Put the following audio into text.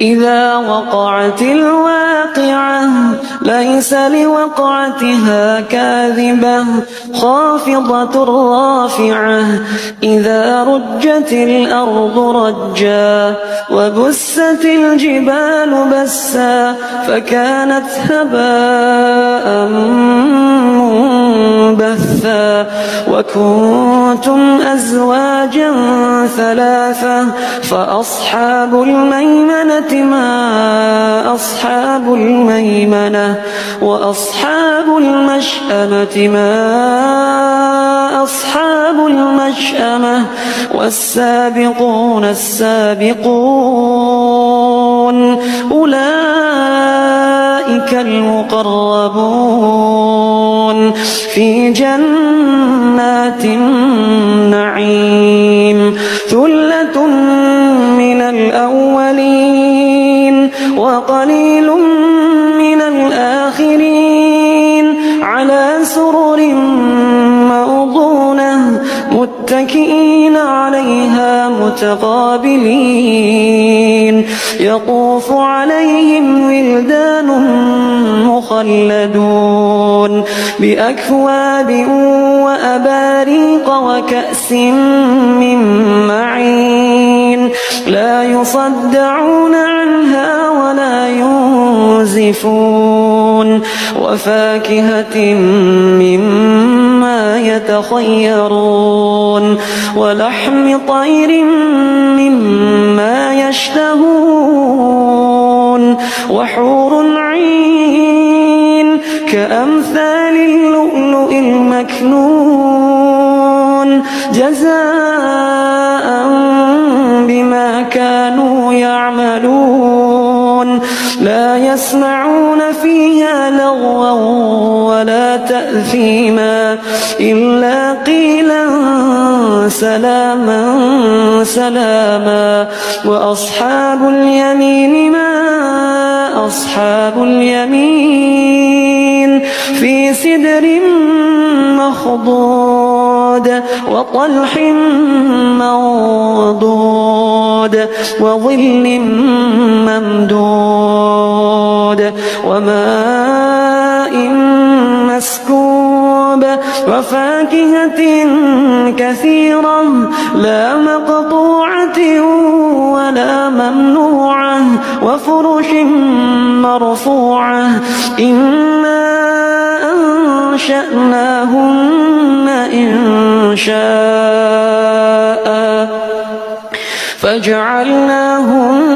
إذا وقعت الواقعة ليس لوقعتها كاذبة خافضة رافعة إذا رجت الأرض رجا وبست الجبال بسا فكانت هباء منبثا وكنتم أزواجا ثلاثة فأصحاب الميمنة ما أصحاب الميمنة وأصحاب المشأمة ما أصحاب المشأمة والسابقون السابقون أولئك المقربون في جنات النعيم ثلة من الأولين وقليل من الآخرين على سرر موضونة متكئين عليها متقابلين يطوف عليهم ولدان مخلدون بأكواب وأباريق وكأس من معين لا يصدعون عنها ولا ينزفون وفاكهة مما يتخيرون ولحم طير مما يشتهون وحور عين كأمثال اللؤلؤ المكنون جزاء بما كانوا يعملون لا يسمعون فيها لغوا ولا تأثيما إلا قيلا سلاما سلاما وأصحاب اليمين ما أصحاب اليمين في سدر مخضود وطلح منضود وظل ممدود وماء مسكوب وفاكهة كثيرة لا مقطوعة ولا ممنوعة وفرش مرفوعة إنا أنشأناهن إنشاء فجعلناهن